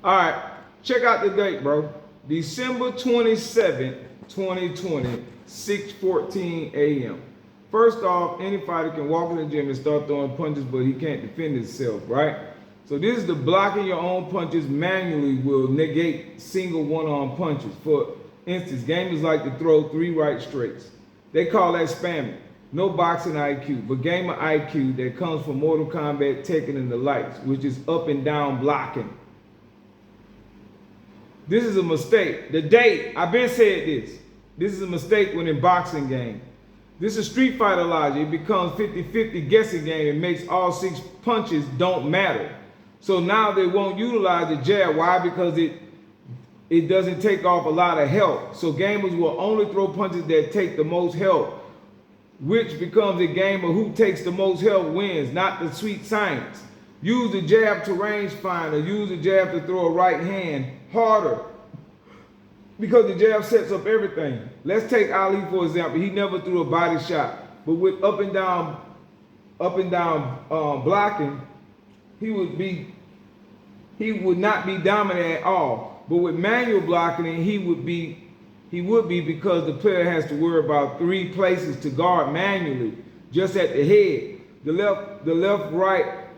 All right, check out the date, bro. December 27th, 2020, 6:14 a.m. First off, any fighter can walk in the gym and start throwing punches, but he can't defend himself, right? So this is the blocking your own punches manually will negate single one-arm punches. For instance, gamers like to throw 3 right straights. They call that spamming. No boxing IQ, but gamer IQ that comes from Mortal Kombat, Tekken, and the likes, which is up and down blocking. This is a mistake. The date, I've been said this. This is a mistake when in boxing game. This is Street Fighter logic. It becomes 50-50 guessing game. It makes all 6 punches don't matter. So now they won't utilize the jab. Why? Because it doesn't take off a lot of health. So gamers will only throw punches that take the most health, which becomes a game of who takes the most health wins, not the sweet science. Use the jab to range find, or use the jab to throw a right hand harder, because the jab sets up everything. Let's take Ali for example. He never threw a body shot, but with up and down blocking, he would not be dominant at all. But with manual blocking, he would be because the player has to worry about 3 places to guard manually, just at the head. The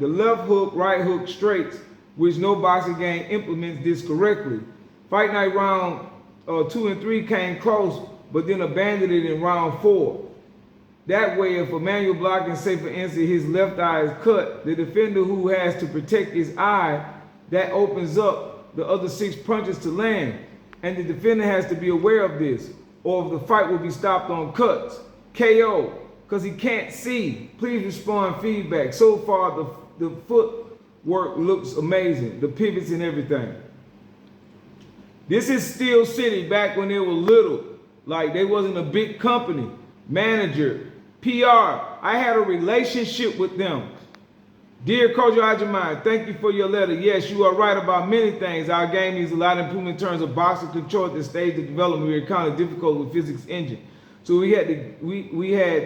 left hook, right hook straights, which no boxing game implements this correctly. Fight Night round 2 and 3 came close, but then abandoned it in round 4. That way, if a manual blocking, say for instance, his left eye is cut, the defender who has to protect his eye, that opens up the other 6 punches to land. And the defender has to be aware of this, or the fight will be stopped on cuts, KO, because he can't see. Please respond feedback. So far, the footwork looks amazing, the pivots and everything. This is Steel City back when they were little, like they wasn't a big company. Manager, PR, I had a relationship with them. Dear Coach Ajimine, thank you for your letter. Yes, you are right about many things. Our game needs a lot of improvement in terms of boxing control at this stage of development. We are kind of difficult with physics engine. So we had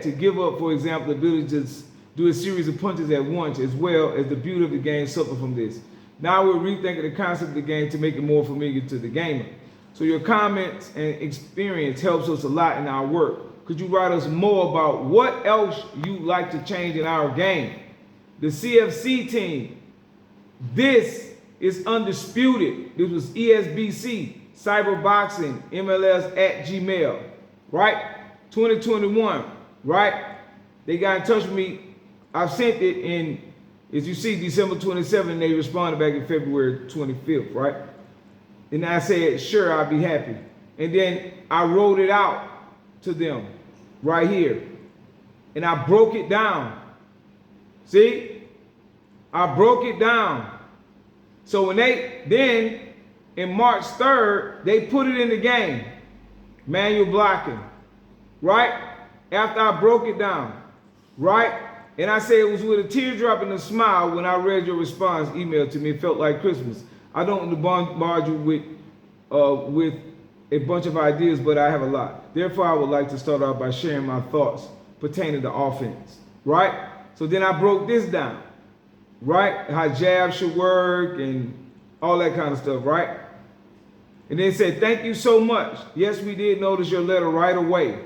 to give up, for example, the ability to do a series of punches at once, as well as the beauty of the game suffer from this. Now we're rethinking the concept of the game to make it more familiar to the gamer. So your comments and experience helps us a lot in our work. Could you write us more about what else you'd like to change in our game? The CFC team, this is undisputed. This was ESBC, Cyberboxing, MLS at Gmail, right? 2021, right? They got in touch with me. I've sent it in, as you see, December 27th, and they responded back in February 25th, right? And I said, sure, I'll be happy. And then I wrote it out to them right here. And I broke it down. See? I broke it down. So when then in March 3rd, they put it in the game. Manual blocking. Right? After I broke it down. Right? And I said it was with a teardrop and a smile when I read your response email to me. It felt like Christmas. I don't bombard you with a bunch of ideas, but I have a lot. Therefore, I would like to start off by sharing my thoughts pertaining to offense. Right? So then I broke this down. Right? How jabs should work and all that kind of stuff. Right? And then said, thank you so much. Yes, we did notice your letter right away.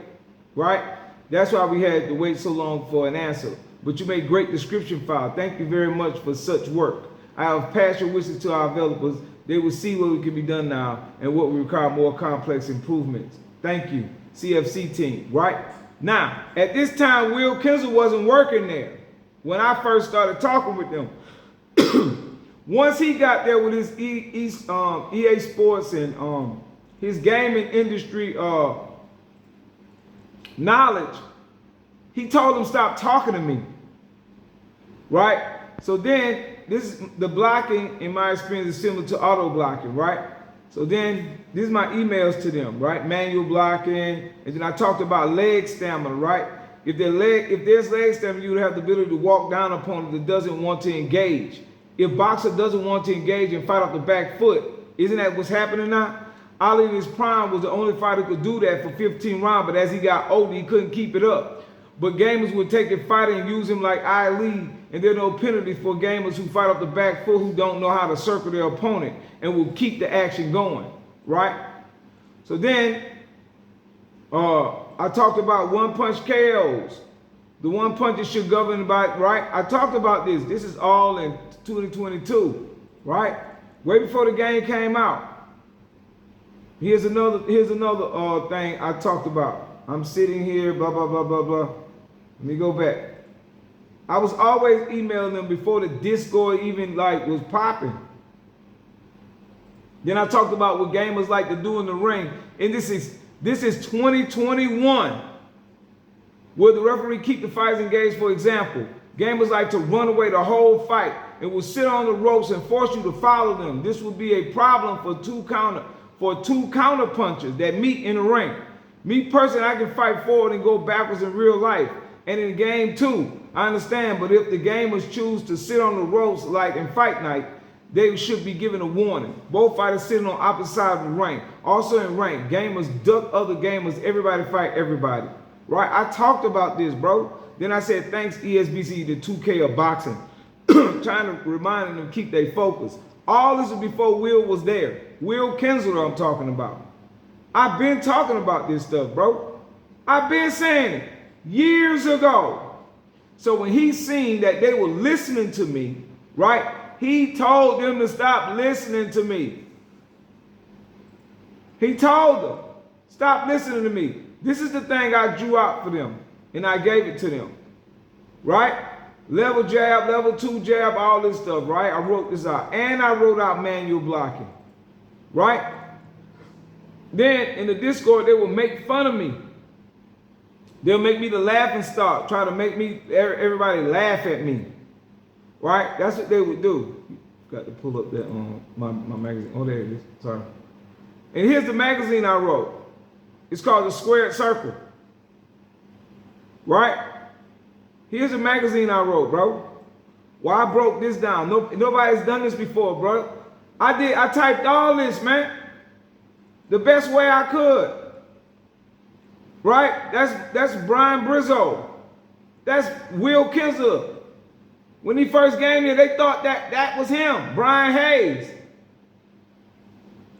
Right? That's why we had to wait so long for an answer. But you made great description file. Thank you very much for such work. I have passed your wishes to our developers. They will see what can be done now and what will require more complex improvements. Thank you, CFC team. Right? Now, at this time, Will Kinsel wasn't working there when I first started talking with them. Once he got there with his EA Sports and his gaming industry knowledge, he told them stop talking to me. Right? So then the blocking in my experience is similar to auto blocking, right? So then this is my emails to them, right? Manual blocking, and then I talked about leg stamina, right? If there's leg stamina, you would have the ability to walk down an opponent that doesn't want to engage. If boxer doesn't want to engage and fight off the back foot, isn't that what's happening now? Ali in his prime was the only fighter who could do that for 15 rounds, but as he got older, he couldn't keep it up. But gamers would take a fighter and use him like Ali and there are no penalties for gamers who fight off the back foot who don't know how to circle their opponent and will keep the action going, right? So then, I talked about one-punch KOs. The one punches should govern by, right? I talked about this. This is all in 2022, right? Way before the game came out. Here's another thing I talked about. I'm sitting here, blah, blah, blah, blah, blah. Let me go back. I was always emailing them before the Discord even was popping. Then I talked about what gamers like to do in the ring. And this is 2021. Will the referee keep the fights engaged? For example, gamers like to run away the whole fight and will sit on the ropes and force you to follow them. This would be a problem for two counter punchers that meet in the ring. Me personally, I can fight forward and go backwards in real life and in the game too. I understand, but if the gamers choose to sit on the ropes like in Fight Night, they should be given a warning. Both fighters sitting on opposite sides of the ring. Also in ring, gamers duck other gamers. Everybody fight everybody. Right? I talked about this, bro. Then I said, thanks ESBC, the 2K of boxing. Trying to remind them to keep their focus. All this was before Will was there. Will Kinsler I'm talking about. I've been talking about this stuff, bro. I've been saying it years ago. So when he seen that they were listening to me, right? He told them to stop listening to me. He told them, stop listening to me. This is the thing I drew out for them, and I gave it to them, right? Level jab, level 2 jab, all this stuff, right? I wrote this out, and I wrote out manual blocking, right? Then in the Discord, they will make fun of me. They'll make me the laughing stock, try to make me everybody laugh at me, right? That's what they would do. Got to pull up that my magazine. Oh, there it is. Sorry. And here's the magazine I wrote. It's called The Squared Circle. Right? Here's a magazine I wrote, bro. Well, I broke this down. Nobody's done this before, bro. I typed all this, man. The best way I could. Right? That's Brian Brizzo. That's Will Kinsler. When he first came here, they thought that was him, Brian Hayes.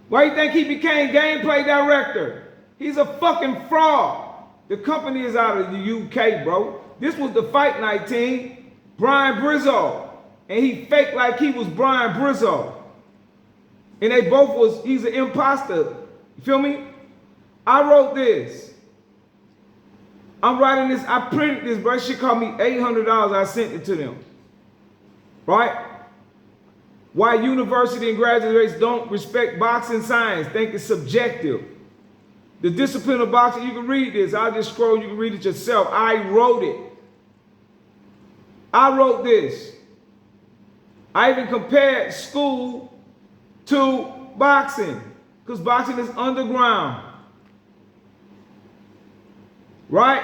Why do you think he became gameplay director? He's a fucking fraud. The company is out of the UK, bro. This was the Fight Night team, Brian Brizzo. And he faked like he was Brian Brizzo. And they both he's an imposter. You feel me? I wrote this. I'm writing this, I printed this, bro. She cost me $800. I sent it to them. Right? Why university and graduates don't respect boxing science, think it's subjective. The discipline of boxing, you can read this. I'll just scroll, you can read it yourself. I wrote it. I wrote this. I even compared school to boxing, because boxing is underground. Right?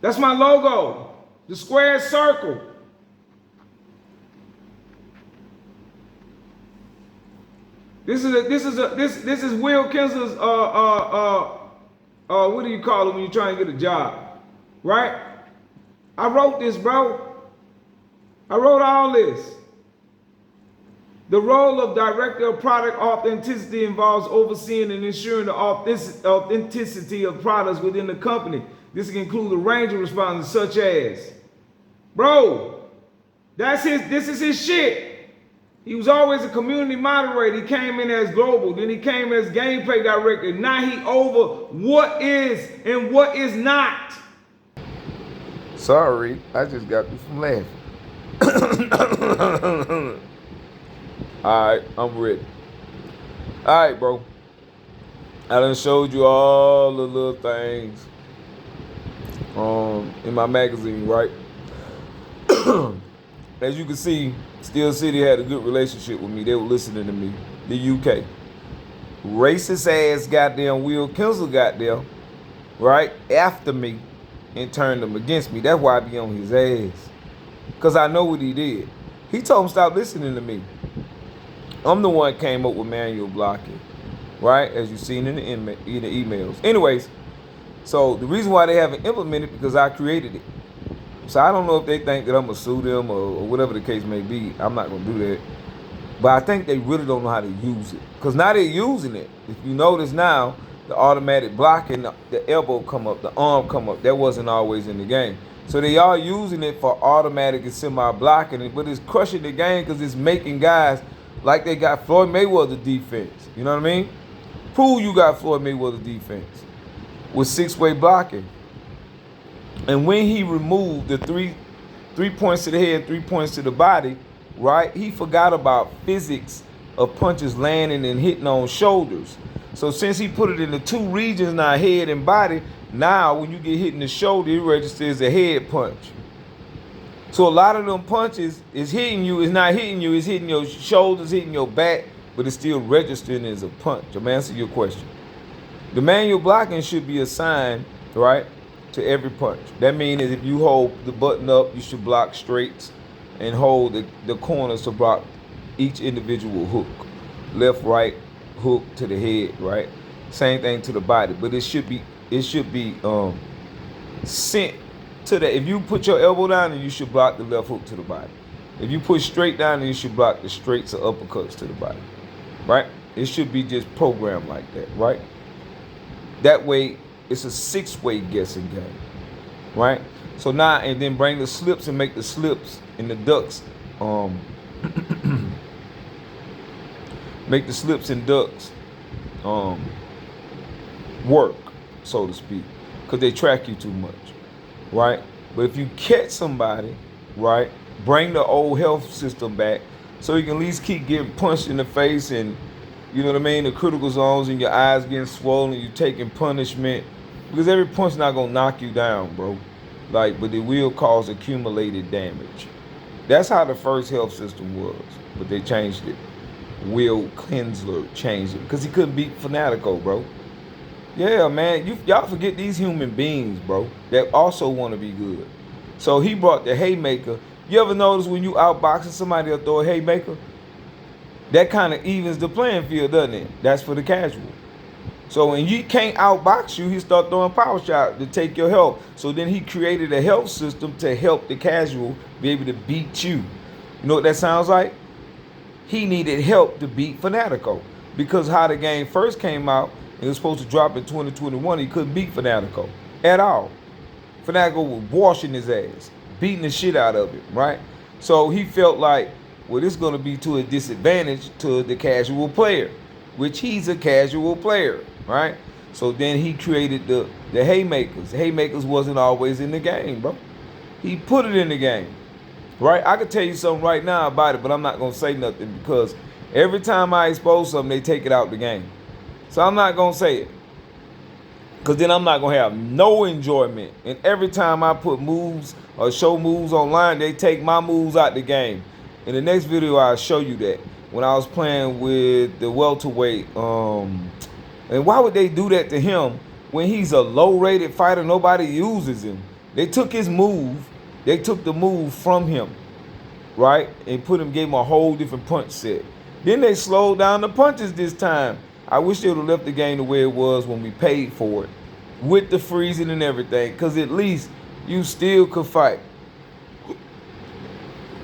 That's my logo. The square circle. This is Will Kinsler's what do you call it when you're trying to get a job? Right? I wrote this, bro. I wrote all this. The role of director of product authenticity involves overseeing and ensuring the authenticity of products within the company. This can include a range of responses such as, bro, this is his shit. He was always a community moderator. He came in as global. Then he came as gameplay director. Now he over what is and what is not. Sorry, I just got me from laughing. All right, I'm ready. All right, bro. I done showed you all the little things in my magazine, right? As you can see, Steel City had a good relationship with me. They were listening to me. The UK. Racist ass goddamn Will Kinsler got there, right, after me and turned them against me. That's why I be on his ass. Because I know what he did. He told him stop listening to me. I'm the one that came up with manual blocking, right? As you've seen in the emails. Anyways, So the reason why they haven't implemented it because I created it. So I don't know if they think that I'm gonna sue them or whatever the case may be. I'm not gonna do that. But I think they really don't know how to use it. Because now they're using it. If you notice now, the automatic blocking, the elbow come up, the arm come up. That wasn't always in the game. So they are using it for automatic and semi-blocking, but it's crushing the game because it's making guys like they got Floyd Mayweather defense. You know what I mean? Prove you got Floyd Mayweather defense with six-way blocking. And when he removed the three points to the head, 3 points to the body, right? He forgot about physics of punches landing and hitting on shoulders. So since he put it in the two regions now, head and body, now when you get hit in the shoulder, it registers as a head punch. So a lot of them punches is hitting you, is not hitting you, it's hitting your shoulders, hitting your back, but it's still registering as a punch. I'm answering your question. The manual blocking should be assigned, right, to every punch. That means if you hold the button up, you should block straights and hold the corners to block each individual hook. Left, right, hook to the head, right? Same thing to the body, but it should be sent to the, if you put your elbow down, then you should block the left hook to the body. If you push straight down, then you should block the straights or uppercuts to the body, right? It should be just programmed like that, right? That way, it's a six-way guessing game, right? So now, and then bring the slips and make the slips and the ducks, make the slips and ducks work, so to speak, because they track you too much, right? But if you catch somebody, right, bring the old health system back so you can at least keep getting punched in the face and, you know what I mean, the critical zones and your eyes getting swollen, you taking punishment, because every punch not gonna knock you down, bro. Like, but it will cause accumulated damage. That's how the first health system was, but they changed it. Will Kinsler changed it because he couldn't beat Fanatico, bro. Yeah, man, y'all forget these human beings, bro, that also want to be good. So he brought the haymaker. You ever notice when you outboxing somebody or throw a haymaker? That kind of evens the playing field, doesn't it? That's for the casual. So when you can't outbox you, he start throwing power shots to take your health. So then he created a health system to help the casual be able to beat you. You know what that sounds like? He needed help to beat Fanatico. Because how the game first came out, it was supposed to drop in 2021, he couldn't beat Fanatico at all. Fanatico was washing his ass, beating the shit out of him, right? So he felt like, well, this is going to be to a disadvantage to the casual player, which he's a casual player, right? So then he created the haymakers. The haymakers wasn't always in the game, bro. He put it in the game, right? I could tell you something right now about it, but I'm not going to say nothing because every time I expose something, they take it out the game. So I'm not going to say it because then I'm not going to have no enjoyment. And every time I put moves or show moves online, they take my moves out the game. In the next video, I'll show you that. When I was playing with the welterweight, and why would they do that to him when he's a low-rated fighter? Nobody uses him. They took his move. They took the move from him, right? And gave him a whole different punch set. Then they slowed down the punches this time. I wish they would have left the game the way it was when we paid for it, with the freezing and everything, because at least you still could fight.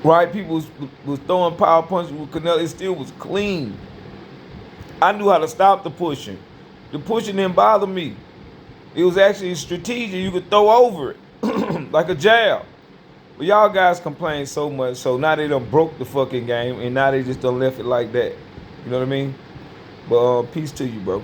Right? People was throwing power punches with Canelo. It still was clean. I knew how to stop the pushing. The pushing didn't bother me. It was actually strategic. You could throw over it like a jab. But y'all guys complain so much, so now they done broke the fucking game, and now they just done left it like that. You know what I mean? But peace to you, bro.